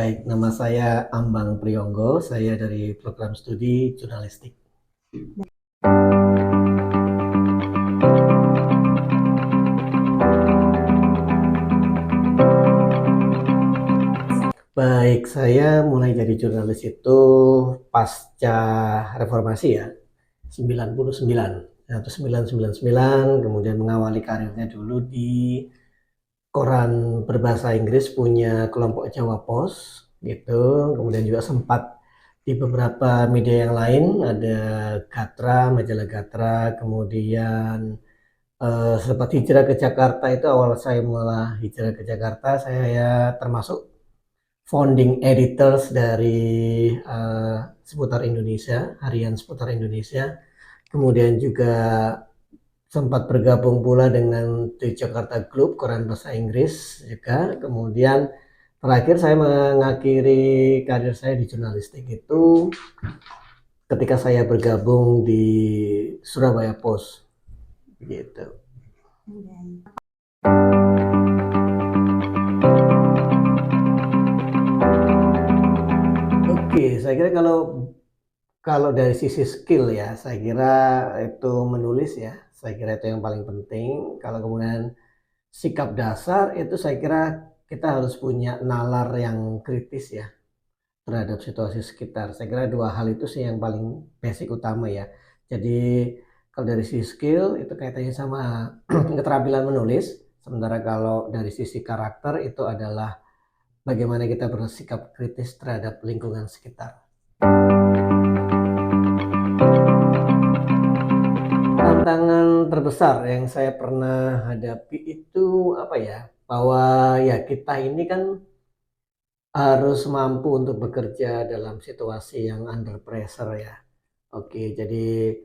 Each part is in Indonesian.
Baik, nama saya Ambang Priyonggo, saya dari program studi jurnalistik. Baik, saya mulai jadi jurnalis itu pasca reformasi ya, 99, 1999, kemudian mengawali karirnya dulu di koran berbahasa Inggris punya kelompok Jawa Pos gitu, kemudian juga sempat di beberapa media yang lain, ada Gatra, majalah Gatra, kemudian sempat hijrah ke Jakarta. Itu awal saya mulai hijrah ke Jakarta, saya ya termasuk founding editors dari Seputar Indonesia, harian Seputar Indonesia. Kemudian juga sempat bergabung pula dengan The Jakarta Group, koran bahasa Inggris juga. Kemudian terakhir saya mengakhiri karir saya di jurnalistik itu ketika saya bergabung di Surabaya Post gitu. Oke, saya kira kalau dari sisi skill ya, saya kira itu menulis ya, saya kira itu yang paling penting. Kalau kemudian sikap dasar itu saya kira kita harus punya nalar yang kritis ya terhadap situasi sekitar. Saya kira dua hal itu sih yang paling basic utama ya. Jadi kalau dari sisi skill itu kaitannya sama keterampilan menulis, sementara kalau dari sisi karakter itu adalah bagaimana kita bersikap kritis terhadap lingkungan sekitar. Tantangan terbesar yang saya pernah hadapi itu apa ya? Bahwa ya kita ini kan harus mampu untuk bekerja dalam situasi yang under pressure ya. Oke, jadi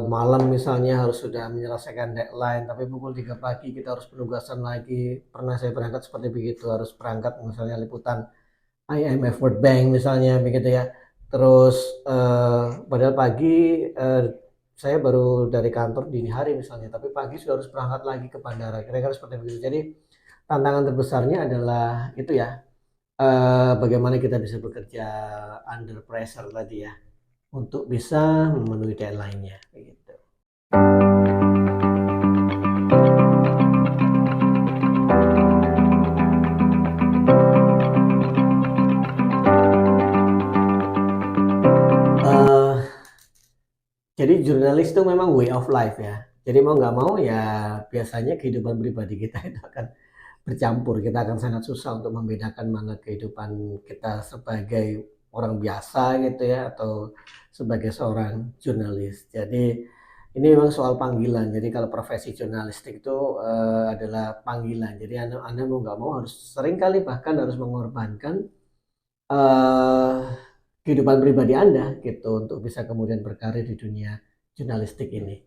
malam misalnya harus sudah menyelesaikan deadline, tapi pukul 3 pagi kita harus penugasan lagi. Pernah saya berangkat seperti begitu, harus berangkat misalnya liputan IMF World Bank misalnya begitu ya. Terus padahal pagi saya baru dari kantor dini hari misalnya, tapi pagi sudah harus berangkat lagi ke bandara. Kira-kira seperti begitu. Jadi tantangan terbesarnya adalah itu ya, bagaimana kita bisa bekerja under pressure tadi ya, untuk bisa memenuhi deadline-nya gitu. Eh, jadi jurnalis itu memang way of life ya. Jadi mau nggak mau ya biasanya kehidupan pribadi kita itu akan bercampur. Kita akan sangat susah untuk membedakan mana kehidupan kita sebagai orang biasa gitu ya atau sebagai seorang jurnalis. Jadi ini memang soal panggilan. Jadi kalau profesi jurnalistik itu adalah panggilan. Jadi anda mau nggak mau harus sering kali bahkan harus mengorbankan eh, kehidupan pribadi Anda gitu untuk bisa kemudian berkarir di dunia jurnalistik ini.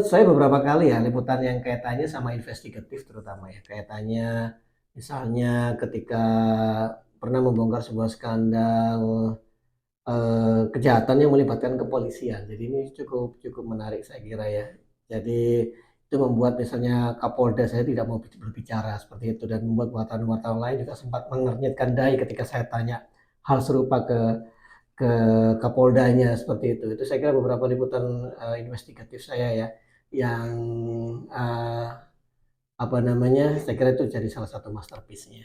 Saya beberapa kali ya liputan yang kaitannya sama investigatif terutama ya, kaitannya misalnya ketika pernah membongkar sebuah skandal kejahatan yang melibatkan kepolisian. Jadi ini cukup cukup menarik saya kira ya. Jadi itu membuat misalnya Kapolda saya tidak mau berbicara seperti itu, dan membuat wartawan-wartawan lain juga sempat mengernyitkan dahi ketika saya tanya hal serupa ke Kapoldanya seperti itu. Itu saya kira beberapa liputan investigatif saya ya yang uh, apa namanya, saya kira itu jadi salah satu masterpiece-nya.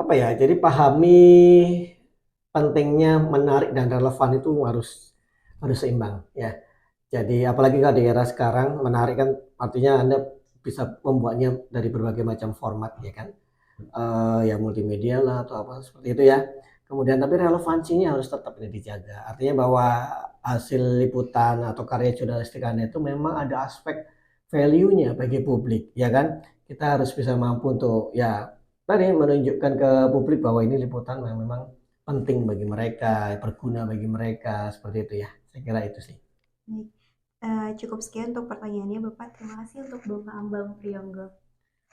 Apa ya, jadi pahami pentingnya menarik dan relevan itu harus harus seimbang ya. Jadi apalagi kalau di era sekarang menarik kan artinya Anda bisa membuatnya dari berbagai macam format ya kan, ya multimedia lah atau apa seperti itu ya. Kemudian tapi relevansinya harus tetap dijaga. Artinya bahwa hasil liputan atau karya jurnalistik Anda itu memang ada aspek value-nya bagi publik ya kan. Kita harus bisa mampu untuk ya tadi menunjukkan ke publik bahwa ini liputan yang memang penting bagi mereka, berguna bagi mereka seperti itu ya. Saya kira itu sih. Baik, cukup sekian untuk pertanyaannya Bapak. Terima kasih untuk Bapak Ambang Priyonggo.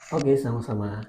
Oke, sama-sama.